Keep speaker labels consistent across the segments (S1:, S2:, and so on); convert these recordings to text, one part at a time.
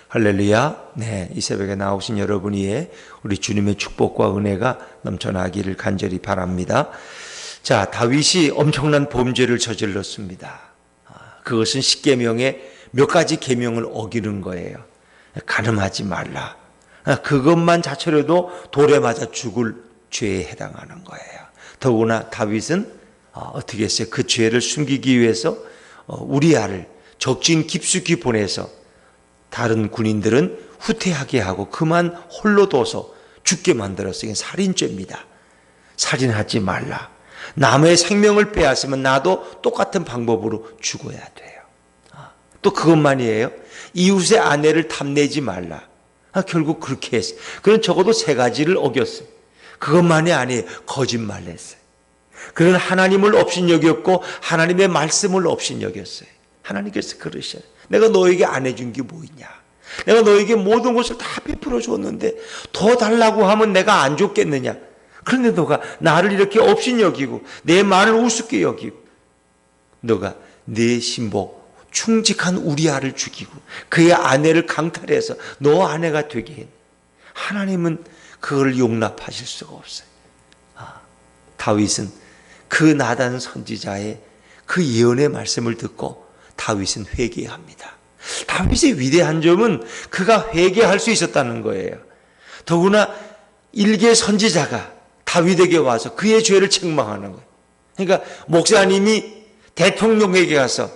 S1: 할렐루야. 네, 이 새벽에 나오신 여러분 위에 우리 주님의 축복과 은혜가 넘쳐나기를 간절히 바랍니다. 자, 다윗이 엄청난 범죄를 저질렀습니다. 그것은 십계명의 몇 가지 계명을 어기는 거예요. 간음하지 말라. 그것만 자체로도 돌에 맞아 죽을 죄에 해당하는 거예요. 더구나 다윗은 어떻게 했어요? 그 죄를 숨기기 위해서 우리아를 적진 깊숙이 보내서 다른 군인들은 후퇴하게 하고 그만 홀로 둬서 죽게 만들었어요. 이게 살인죄입니다. 살인하지 말라. 남의 생명을 빼앗으면 나도 똑같은 방법으로 죽어야 돼요. 또 그것만이에요. 이웃의 아내를 탐내지 말라. 결국 그렇게 했어요. 그는 적어도 세 가지를 어겼어요. 그것만이 아니에요. 거짓말했어요. 그는 하나님을 업신여겼고 하나님의 말씀을 업신여겼어요. 하나님께서 그러셔요. 내가 너에게 안 해준 게 뭐 있냐? 내가 너에게 모든 것을 다 베풀어 줬는데 더 달라고 하면 내가 안 줬겠느냐? 그런데 너가 나를 이렇게 업신여기고 내 말을 우습게 여기고 너가 내 신복 충직한 우리아를 죽이고 그의 아내를 강탈해서 너 아내가 되게 했네. 하나님은 그걸 용납하실 수가 없어요. 다윗은 그 나단 선지자의 그 예언의 말씀을 듣고 다윗은 회개합니다. 다윗의 위대한 점은 그가 회개할 수 있었다는 거예요. 더구나 일개 선지자가 다윗에게 와서 그의 죄를 책망하는 거예요. 그러니까 목사님이 대통령에게 가서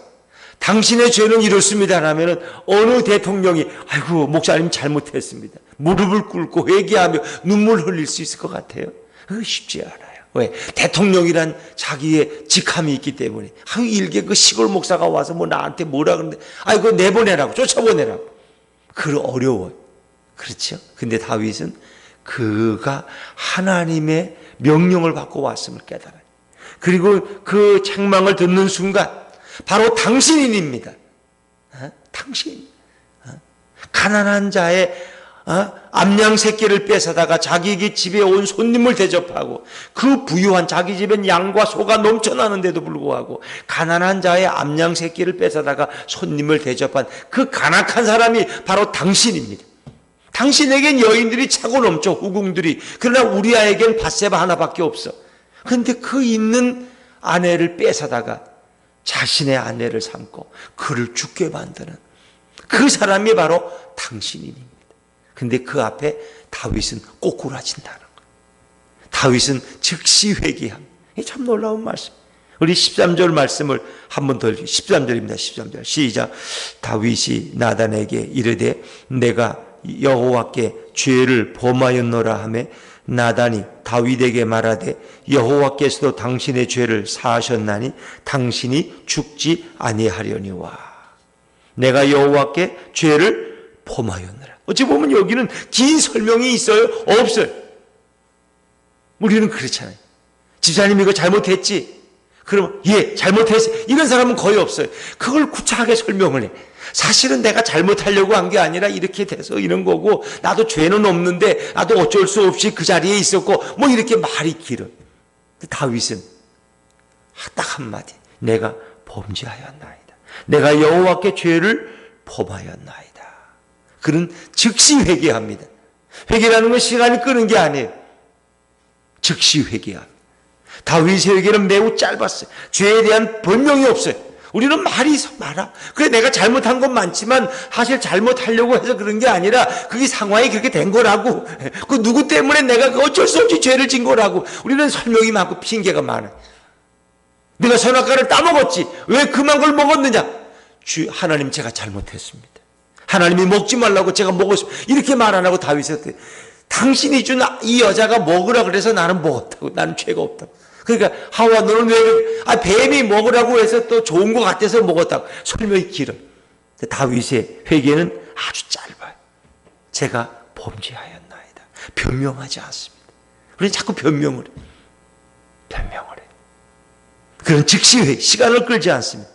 S1: 당신의 죄는 이렇습니다 하면 어느 대통령이 아이고 목사님 잘못했습니다. 무릎을 꿇고 회개하며 눈물 흘릴 수 있을 것 같아요? 그거 쉽지 않아요. 왜? 대통령이란 자기의 직함이 있기 때문에 일개 그 시골 목사가 와서 뭐 나한테 뭐라 그러는데 그거 내보내라고 쫓아보내라고 그거 어려워요. 그렇죠? 근데 다윗은 그가 하나님의 명령을 받고 왔음을 깨달아요. 그리고 그 책망을 듣는 순간 바로 당신입니다. 당신. 가난한 자의 암양 새끼를 뺏어다가 자기 집에 온 손님을 대접하고 그 부유한 자기 집엔 양과 소가 넘쳐나는데도 불구하고 가난한 자의 암양 새끼를 뺏어다가 손님을 대접한 그 간악한 사람이 바로 당신입니다. 당신에겐 여인들이 차고 넘쳐 후궁들이. 그러나 우리아에겐 밧세바 하나밖에 없어. 그런데 그 있는 아내를 뺏어다가 자신의 아내를 삼고 그를 죽게 만드는 그 사람이 바로 당신입니다. 근데 그 앞에 다윗은 꼬꾸라진다는 거예요. 다윗은 즉시 회개합니다. 이게 참 놀라운 말씀. 우리 13절 말씀을 한 번 더 읽을게요. 13절입니다. 13절. 시작. 다윗이 나단에게 이르되 내가 여호와께 죄를 범하였노라 하며 나단이 다윗에게 말하되 여호와께서도 당신의 죄를 사하셨나니 당신이 죽지 아니하려니와. 내가 여호와께 죄를 범하였노라. 어찌 보면 여기는 긴 설명이 있어요? 없어요. 우리는 그렇잖아요. 집사님 이거 잘못했지? 그러면 예 잘못했어요. 이런 사람은 거의 없어요. 그걸 구차하게 설명을 해. 사실은 내가 잘못하려고 한 게 아니라 이렇게 돼서 이런 거고 나도 죄는 없는데 나도 어쩔 수 없이 그 자리에 있었고 뭐 이렇게 말이 길어. 다윗은 딱 한마디. 내가 범죄하였나이다. 내가 여호와께 죄를 범하였나이다. 그는 즉시 회개합니다. 회개라는 건 시간이 끄는 게 아니에요. 즉시 회개합니다. 다윗의 회개는 매우 짧았어요. 죄에 대한 변명이 없어요. 우리는 말이 많아. 그래 내가 잘못한 건 많지만 사실 잘못하려고 해서 그런 게 아니라 그게 상황이 그렇게 된 거라고. 그 누구 때문에 내가 어쩔 수 없이 죄를 진 거라고. 우리는 설명이 많고 핑계가 많아요. 내가 선악과를 따먹었지. 왜 그만 걸 먹었느냐. 하나님 제가 잘못했습니다. 하나님이 먹지 말라고 제가 먹었습니다. 이렇게 말 안 하고 다윗한테 당신이 준 이 여자가 먹으라 그래서 나는 먹었다고. 나는 죄가 없다고. 그러니까 하와 너는 왜 뱀이 먹으라고 해서 또 좋은 것 같아서 먹었다고. 설명이 길어. 다윗의 회개는 아주 짧아요. 제가 범죄하였나이다. 변명하지 않습니다. 그래서 자꾸 변명을 해. 변명을 해. 그런 즉시 회개, 시간을 끌지 않습니다.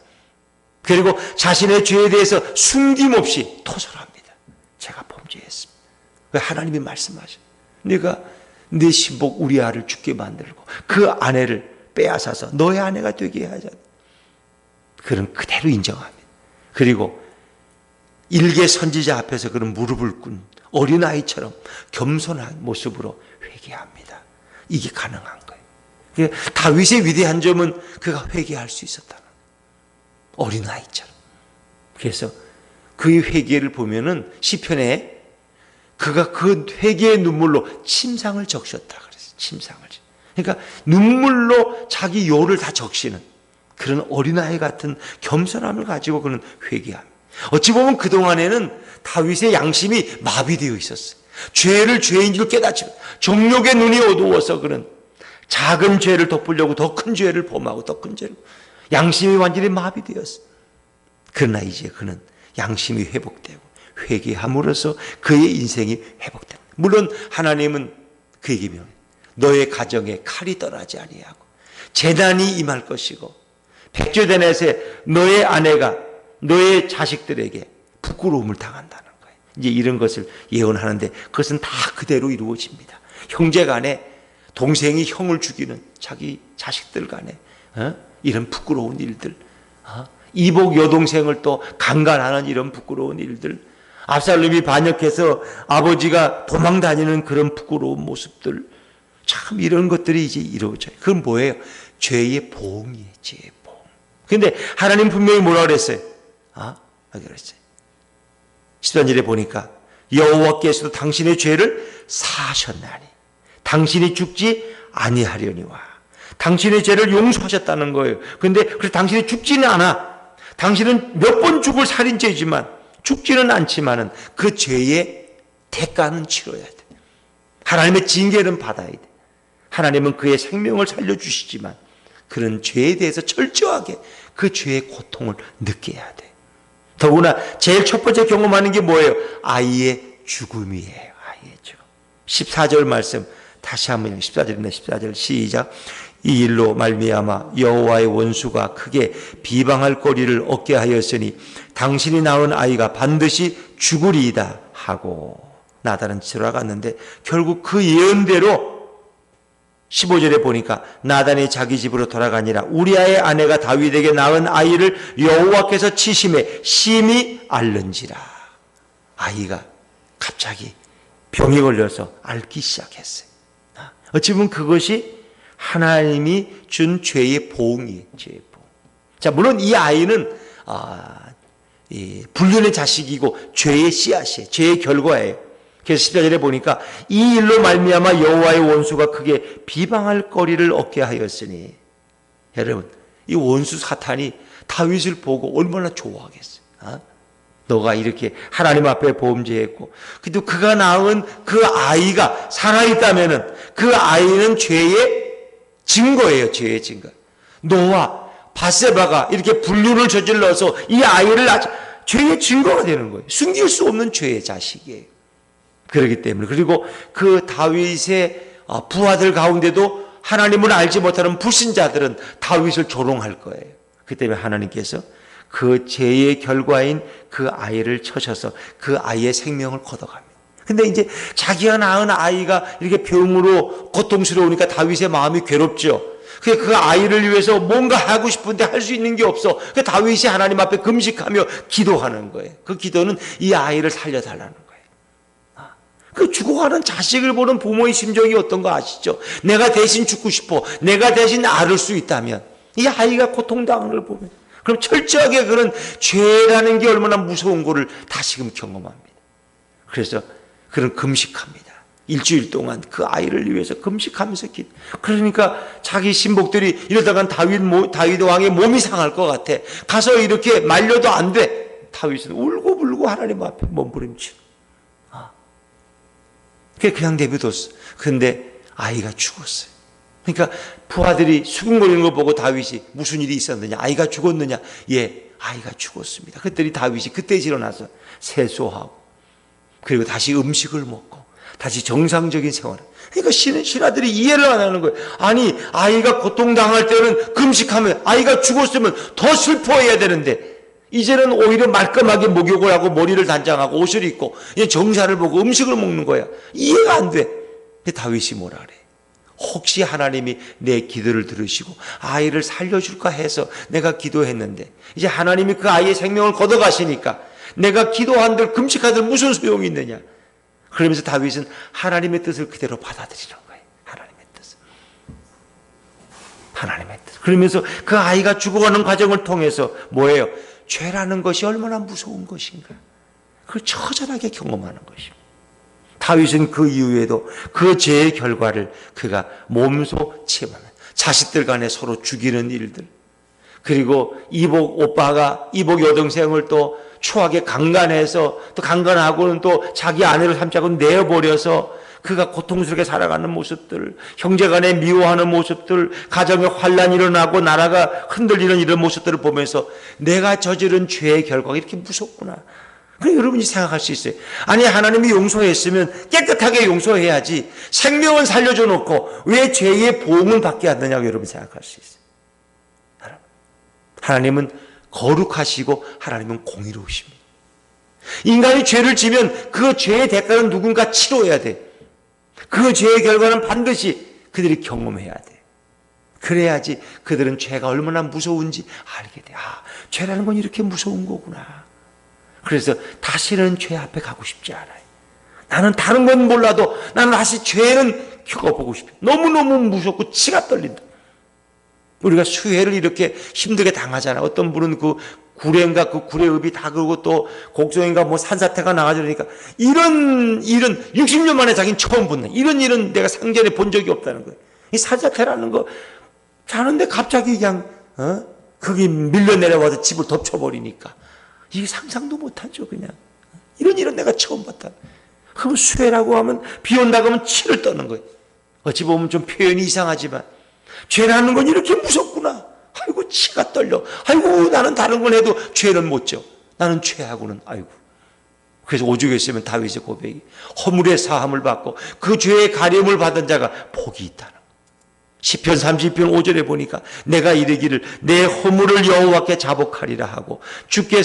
S1: 그리고 자신의 죄에 대해서 숨김없이 토설합니다. 제가 범죄했습니다. 왜 하나님이 말씀하셔. 네가 내 신복 우리아를 죽게 만들고 그 아내를 빼앗아서 너의 아내가 되게 하자. 그런 그대로 인정합니다. 그리고 일개 선지자 앞에서 그런 무릎을 꿇은 어린아이처럼 겸손한 모습으로 회개합니다. 이게 가능한 거예요. 다윗의 위대한 점은 그가 회개할 수 있었다는 거예요. 어린아이처럼. 그래서 그의 회개를 보면은 시편에 그가 그 회개의 눈물로 침상을 적셨다 그랬어요. 침상을. 그러니까 눈물로 자기 요를 다 적시는 그런 어린아이 같은 겸손함을 가지고 그는 회개합니다. 어찌 보면 그동안에는 다윗의 양심이 마비되어 있었어요. 죄를 죄인 줄 깨닫지 정욕의 눈이 어두워서 그는 작은 죄를 덮으려고 더 큰 죄를 범하고 더 큰 죄를 양심이 완전히 마비되었어요. 그러나 이제 그는 양심이 회복되고 회개함으로써 그의 인생이 회복됩니다. 물론 하나님은 그에게 명해 너의 가정에 칼이 떠나지 아니하고 재난이 임할 것이고 백제대넷에 너의 아내가 너의 자식들에게 부끄러움을 당한다는 거예요. 이제 이런 것을 예언하는데 그것은 다 그대로 이루어집니다. 형제 간에 동생이 형을 죽이는 자기 자식들 간에 이런 부끄러운 일들, 이복 여동생을 또 강간하는 이런 부끄러운 일들, 압살롬이 반역해서 아버지가 도망 다니는 그런 부끄러운 모습들, 참 이런 것들이 이제 이루어져요. 그건 뭐예요? 죄의 보응이에요. 죄의 보응. 근데 하나님 분명히 뭐라 그랬어요? 그랬어요. 13절에 보니까 여호와께서도 당신의 죄를 사하셨나니 당신이 죽지 아니하려니와 당신의 죄를 용서하셨다는 거예요. 근데 그래서 당신이 죽지는 않아. 당신은 몇 번 죽을 살인죄지만 죽지는 않지만은 그 죄의 대가는 치러야 돼. 하나님의 징계는 받아야 돼. 하나님은 그의 생명을 살려주시지만 그런 죄에 대해서 철저하게 그 죄의 고통을 느껴야 돼. 더구나 제일 첫 번째 경험하는 게 뭐예요? 아이의 죽음이에요. 아이의 죽음. 14절 말씀 다시 한번 14절입니다. 14절 시작. 이 일로 말미암아 여호와의 원수가 크게 비방할 거리를 얻게 하였으니 당신이 낳은 아이가 반드시 죽으리이다 하고 나단은 돌아갔는데 결국 그 예언대로 15절에 보니까 나단이 자기 집으로 돌아가니라 우리아의 아내가 다윗에게 낳은 아이를 여호와께서 치심에 심히 앓는지라. 아이가 갑자기 병이 걸려서 앓기 시작했어요. 어찌 보면 그것이 하나님이 준 죄의 보응이에요. 죄의 보응. 자, 물론 이 아이는 불륜의 자식이고 죄의 씨앗이에요. 죄의 결과예요. 그래서 14절에 보니까 이 일로 말미암아 여호와의 원수가 크게 비방할 거리를 얻게 하였으니 여러분 이 원수 사탄이 다윗을 보고 얼마나 좋아하겠어요. 너가 이렇게 하나님 앞에 범죄했고 그래도 그가 낳은 그 아이가 살아있다면은 그 아이는 죄의 증거예요. 죄의 증거. 너와 바세바가 이렇게 불륜을 저질러서 이 아이를 죄의 증거가 되는 거예요. 숨길 수 없는 죄의 자식이에요. 그렇기 때문에 그리고 그 다윗의 부하들 가운데도 하나님을 알지 못하는 불신자들은 다윗을 조롱할 거예요. 그 때문에 하나님께서 그 죄의 결과인 그 아이를 쳐셔서 그 아이의 생명을 걷어갑니다. 근데 이제 자기가 낳은 아이가 이렇게 병으로 고통스러우니까 다윗의 마음이 괴롭죠. 그 아이를 위해서 뭔가 하고 싶은데 할 수 있는 게 없어. 그 다윗이 하나님 앞에 금식하며 기도하는 거예요. 그 기도는 이 아이를 살려달라는 거예요. 그 죽어가는 자식을 보는 부모의 심정이 어떤 거 아시죠? 내가 대신 죽고 싶어. 내가 대신 앓을 수 있다면 이 아이가 고통당하는 걸 보면 그럼 철저하게 그런 죄라는 게 얼마나 무서운 거를 다시금 경험합니다. 그래서 그런 금식합니다. 일주일 동안 그 아이를 위해서 금식하면서 그러니까 자기 신복들이 이러다간 다윗 왕의 몸이 상할 것 같아. 가서 이렇게 말려도 안 돼. 다윗은 울고불고 하나님 앞에 몸부림치고. 그냥 내버려뒀어. 그런데 아이가 죽었어요. 그러니까 부하들이 수군거리는 거 보고 다윗이 무슨 일이 있었느냐? 아이가 죽었느냐? 예, 아이가 죽었습니다. 그랬더니 다윗이 그때 일어나서 세수하고 그리고 다시 음식을 먹고 다시 정상적인 생활을. 그러니까 신하들이 이해를 안 하는 거예요. 아니 아이가 고통당할 때는 금식하면 아이가 죽었으면 더 슬퍼해야 되는데 이제는 오히려 말끔하게 목욕을 하고 머리를 단장하고 옷을 입고 정사를 보고 음식을 먹는 거야. 이해가 안 돼. 근데 다윗이 뭐라 그래? 혹시 하나님이 내 기도를 들으시고 아이를 살려줄까 해서 내가 기도했는데 이제 하나님이 그 아이의 생명을 걷어가시니까 내가 기도한들 금식한들 무슨 소용이 있느냐. 그러면서 다윗은 하나님의 뜻을 그대로 받아들이는 거예요. 하나님의 뜻을. 하나님의 뜻. 그러면서 그 아이가 죽어가는 과정을 통해서 뭐예요? 죄라는 것이 얼마나 무서운 것인가. 그걸 처절하게 경험하는 것입니다. 다윗은 그 이후에도 그 죄의 결과를 그가 몸소 체험하는, 자식들 간에 서로 죽이는 일들, 그리고 이복 여동생을 또 추하게 강간해서 또 강간하고는 또 자기 아내를 삼자고 내어버려서 그가 고통스럽게 살아가는 모습들, 형제간에 미워하는 모습들, 가정에 환란이 일어나고 나라가 흔들리는 이런 모습들을 보면서 내가 저지른 죄의 결과가 이렇게 무섭구나. 그래, 여러분이 생각할 수 있어요. 아니, 하나님이 용서했으면 깨끗하게 용서해야지 생명은 살려줘 놓고 왜 죄의 보응을 받게 하느냐고 여러분 생각할 수 있어요. 하나님은 거룩하시고 하나님은 공의로우십니다. 인간이 죄를 지면 그 죄의 대가는 누군가 치러야 돼. 그 죄의 결과는 반드시 그들이 경험해야 돼. 그래야지 그들은 죄가 얼마나 무서운지 알게 돼. 아, 죄라는 건 이렇게 무서운 거구나. 그래서 다시는 죄 앞에 가고 싶지 않아요. 나는 다른 건 몰라도 나는 다시 죄는 겪어보고 싶어요. 너무너무 무섭고 치가 떨린다. 우리가 수해를 이렇게 힘들게 당하잖아. 어떤 분은 그 구례인가 그 구례읍이 다 그러고 또 곡성인가 뭐 산사태가 나가지니까 이런 일은 60년 만에 자기는 처음 본다. 이런 일은 내가 상전에 본 적이 없다는 거예요. 이 산사태라는 거 자는데 갑자기 그냥 거기 밀려 내려와서 집을 덮쳐버리니까 이게 상상도 못하죠. 그냥 이런 일은 내가 처음 봤다. 그럼 수해라고 하면 비 온다고 하면 치를 떠는 거예요. 어찌 보면 좀 표현이 이상하지만 죄라는 건 이렇게 무섭구나. 아이고 치가 떨려. 아이고 나는 다른 건 해도 죄는 못 져. 나는 죄하고는 아이고. 그래서 오죽에 있으면 다윗의 고백이 허물의 사함을 받고 그 죄의 가림을 받은 자가 복이 있다는 거. 시편 30편 5절에 보니까 내가 이르기를 내 허물을 여호와께 자복하리라 하고 주께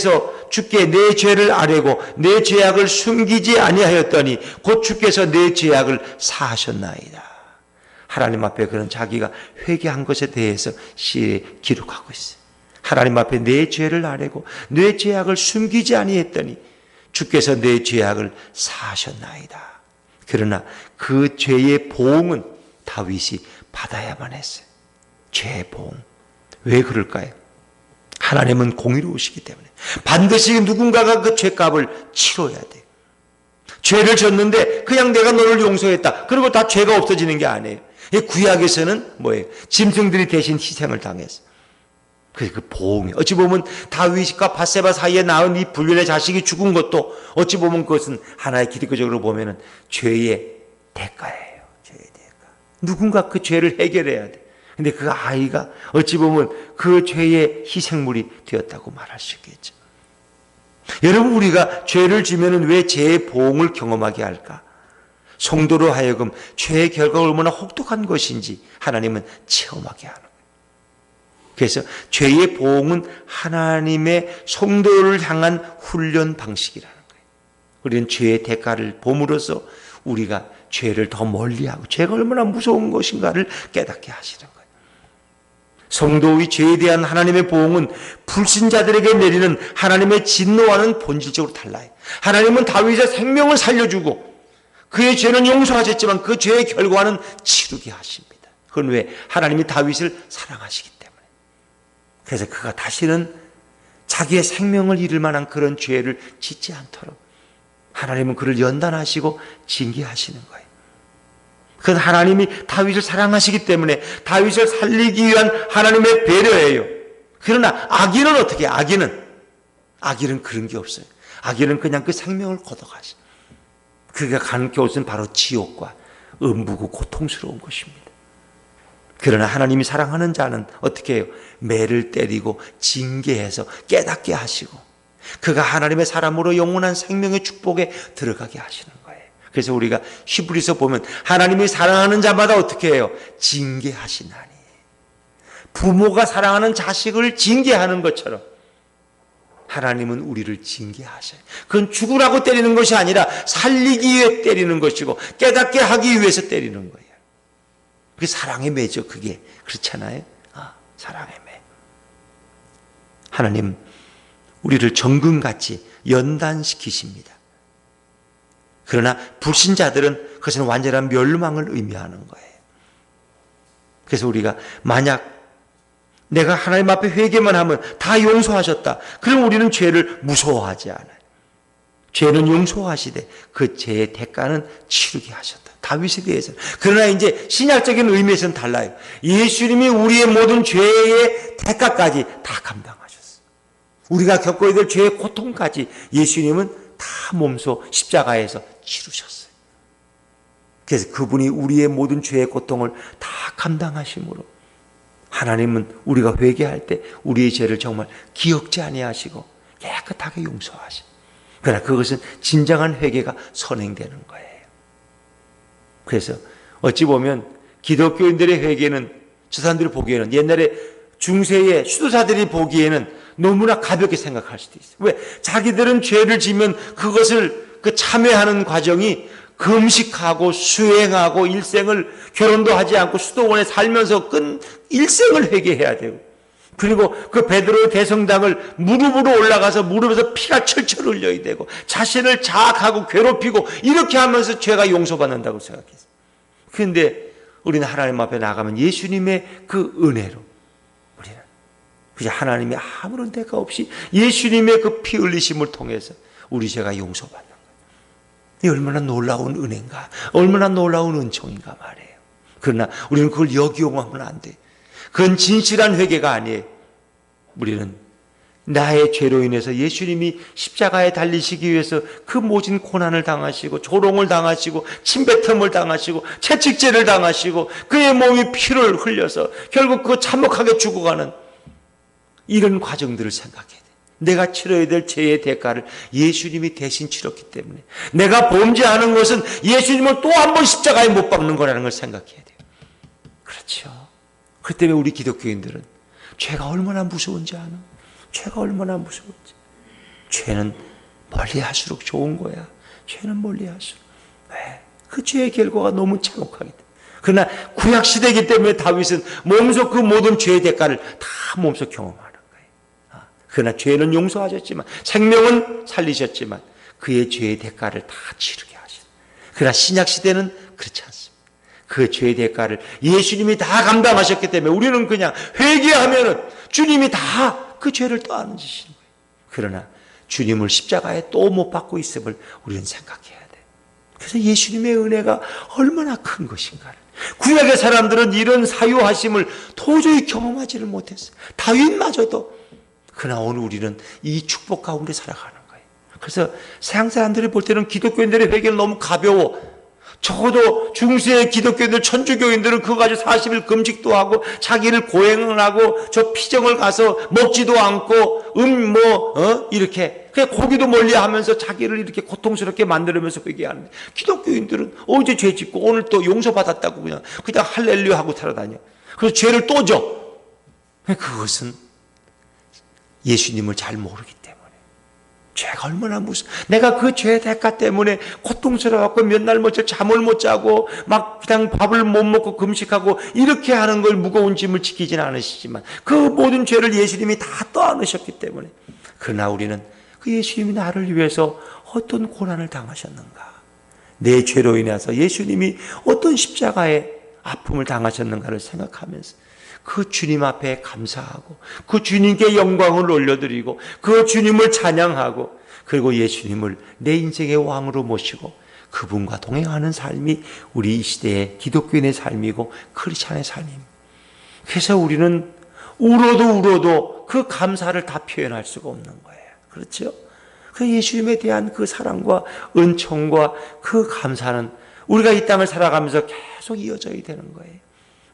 S1: 내 죄를 아뢰고 내 죄악을 숨기지 아니하였더니 곧 주께서 내 죄악을 사하셨나이다. 하나님 앞에 그런 자기가 회개한 것에 대해서 시에 기록하고 있어요. 하나님 앞에 내 죄를 아뢰고 내 죄악을 숨기지 아니했더니 주께서 내 죄악을 사하셨나이다. 그러나 그 죄의 보응은 다윗이 받아야만 했어요. 죄의 보응. 왜 그럴까요? 하나님은 공의로우시기 때문에 반드시 누군가가 그 죄값을 치러야 돼요. 죄를 졌는데 그냥 내가 너를 용서했다. 그리고 다 죄가 없어지는 게 아니에요. 구약에서는 뭐예요? 짐승들이 대신 희생을 당했어. 그래서 그 보응이 어찌 보면 다윗과 밧세바 사이에 낳은 이 불륜의 자식이 죽은 것도 어찌 보면 그것은 하나의 기독교적으로 보면은 죄의 대가예요. 죄의 대가. 누군가 그 죄를 해결해야 돼. 근데 그 아이가 어찌 보면 그 죄의 희생물이 되었다고 말할 수 있겠죠. 여러분, 우리가 죄를 지면은 왜 죄의 보응을 경험하게 할까? 성도로 하여금 죄의 결과가 얼마나 혹독한 것인지 하나님은 체험하게 하는 거예요. 그래서 죄의 보응은 하나님의 성도를 향한 훈련 방식이라는 거예요. 우리는 죄의 대가를 봄으로써 우리가 죄를 더 멀리하고 죄가 얼마나 무서운 것인가를 깨닫게 하시는 거예요. 성도의 죄에 대한 하나님의 보응은 불신자들에게 내리는 하나님의 진노와는 본질적으로 달라요. 하나님은 다윗의 생명을 살려주고 그의 죄는 용서하셨지만 그 죄의 결과는 치르게 하십니다. 그건 왜? 하나님이 다윗을 사랑하시기 때문에. 그래서 그가 다시는 자기의 생명을 잃을 만한 그런 죄를 짓지 않도록 하나님은 그를 연단하시고 징계하시는 거예요. 그건 하나님이 다윗을 사랑하시기 때문에 다윗을 살리기 위한 하나님의 배려예요. 그러나 악인은 어떻게 해요? 악인은 그런 게 없어요. 악인은 그냥 그 생명을 걷어가죠. 그가 가는 곳은 바로 지옥과 음부고 고통스러운 것입니다. 그러나 하나님이 사랑하는 자는 어떻게 해요? 매를 때리고 징계해서 깨닫게 하시고 그가 하나님의 사람으로 영원한 생명의 축복에 들어가게 하시는 거예요. 그래서 우리가 히브리서 보면 하나님이 사랑하는 자마다 어떻게 해요? 징계하시나니. 부모가 사랑하는 자식을 징계하는 것처럼 하나님은 우리를 징계하셔요. 그건 죽으라고 때리는 것이 아니라 살리기 위해 때리는 것이고 깨닫게 하기 위해서 때리는 거예요. 그게 사랑의 매죠. 그게 그렇잖아요. 사랑의 매. 하나님 우리를 정금같이 연단시키십니다. 그러나 불신자들은 그것은 완전한 멸망을 의미하는 거예요. 그래서 우리가 만약 내가 하나님 앞에 회개만 하면 다 용서하셨다, 그럼 우리는 죄를 무서워하지 않아요. 죄는 용서하시되 그 죄의 대가는 치르게 하셨다, 다윗에 대해서는. 그러나 이제 신약적인 의미에서는 달라요. 예수님이 우리의 모든 죄의 대가까지 다 감당하셨어요. 우리가 겪어야 될 죄의 고통까지 예수님은 다 몸소 십자가에서 치르셨어요. 그래서 그분이 우리의 모든 죄의 고통을 다 감당하심으로 하나님은 우리가 회개할 때 우리의 죄를 정말 기억지 아니하시고 깨끗하게 용서하시고, 그러나 그것은 진정한 회개가 선행되는 거예요. 그래서 어찌 보면 기독교인들의 회개는 저 사람들이 보기에는, 옛날에 중세의 수도사들이 보기에는 너무나 가볍게 생각할 수도 있어요. 왜? 자기들은 죄를 지면 그것을 참회하는 과정이 금식하고 수행하고 일생을 결혼도 하지 않고 수도원에 살면서 일생을 회개해야 되고, 그리고 그 베드로의 대성당을 무릎으로 올라가서 무릎에서 피가 철철 흘려야 되고, 자신을 자학하고 괴롭히고 이렇게 하면서 죄가 용서받는다고 생각했어요. 그런데 우리는 하나님 앞에 나가면 예수님의 그 은혜로 우리는 그저 하나님의 아무런 대가 없이 예수님의 그 피 흘리심을 통해서 우리 죄가 용서받는 거예요. 이 얼마나 놀라운 은혜인가, 얼마나 놀라운 은총인가 말이에요. 그러나 우리는 그걸 역이용하면 안 돼. 그건 진실한 회개가 아니에요. 우리는 나의 죄로 인해서 예수님이 십자가에 달리시기 위해서 그 모진 고난을 당하시고 조롱을 당하시고 침뱉음을 당하시고 채찍질을 당하시고 그의 몸이 피를 흘려서 결국 그 참혹하게 죽어가는 이런 과정들을 생각해야 돼. 내가 치러야 될 죄의 대가를 예수님이 대신 치렀기 때문에 내가 범죄하는 것은 예수님을 또 한 번 십자가에 못 박는 거라는 걸 생각해야 돼요. 그렇죠. 그 때문에 우리 기독교인들은 죄가 얼마나 무서운지 아나? 죄가 얼마나 무서운지. 죄는 멀리 할수록 좋은 거야. 죄는 멀리 할수록. 왜? 그 죄의 결과가 너무 참혹하기 때문에. 그러나 구약시대이기 때문에 다윗은 몸소 그 모든 죄의 대가를 다 몸소 경험하는 거예요. 그러나 죄는 용서하셨지만, 생명은 살리셨지만 그의 죄의 대가를 다 치르게 하셨어요. 그러나 신약시대는 그렇지 않습니다. 그 죄의 대가를 예수님이 다 감당하셨기 때문에 우리는 그냥 회개하면은 주님이 다 그 죄를 떠안으시는 거예요. 그러나 주님을 십자가에 또 못 박고 있음을 우리는 생각해야 돼. 그래서 예수님의 은혜가 얼마나 큰 것인가를. 구약의 사람들은 이런 사유하심을 도저히 경험하지를 못했어요. 다윗마저도. 그러나 오늘 우리는 이 축복 가운데 살아가는 거예요. 그래서 세상 사람들이 볼 때는 기독교인들의 회개는 너무 가벼워. 적어도 중세의 기독교인들, 천주교인들은 그거 가지고 40일 금식도 하고 자기를 고행을 하고 저 피정을 가서 먹지도 않고 이렇게 그냥 고기도 멀리 하면서 자기를 이렇게 고통스럽게 만들면서 회개하는데, 기독교인들은 어제 죄 짓고 오늘 또 용서받았다고 그냥 할렐루야 하고 살아다녀. 그래서 죄를 또 져. 그것은 예수님을 잘 모르기 때문에. 죄가 얼마나 무서워. 내가 그 죄의 대가 때문에 고통스러워갖고 몇 날 며칠 잠을 못 자고 막 그냥 밥을 못 먹고 금식하고 이렇게 하는 걸 무거운 짐을 지키지는 않으시지만 그 모든 죄를 예수님이 다 떠안으셨기 때문에. 그러나 우리는 그 예수님이 나를 위해서 어떤 고난을 당하셨는가, 내 죄로 인해서 예수님이 어떤 십자가의 아픔을 당하셨는가를 생각하면서 그 주님 앞에 감사하고 그 주님께 영광을 올려드리고 그 주님을 찬양하고, 그리고 예수님을 내 인생의 왕으로 모시고 그분과 동행하는 삶이 우리 이 시대의 기독교인의 삶이고 크리스찬의 삶입니다. 그래서 우리는 울어도 그 감사를 다 표현할 수가 없는 거예요. 그렇죠? 그 예수님에 대한 그 사랑과 은총과 그 감사는 우리가 이 땅을 살아가면서 계속 이어져야 되는 거예요.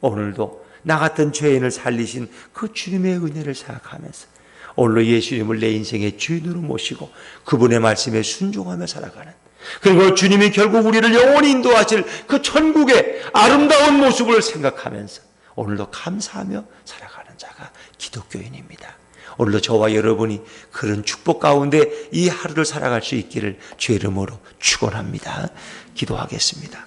S1: 오늘도 나 같은 죄인을 살리신 그 주님의 은혜를 생각하면서 오늘로 예수님을 내 인생의 주인으로 모시고 그분의 말씀에 순종하며 살아가는, 그리고 주님이 결국 우리를 영원히 인도하실 그 천국의 아름다운 모습을 생각하면서 오늘도 감사하며 살아가는 자가 기독교인입니다. 오늘도 저와 여러분이 그런 축복 가운데 이 하루를 살아갈 수 있기를 주의 이름으로 축원합니다. 기도하겠습니다.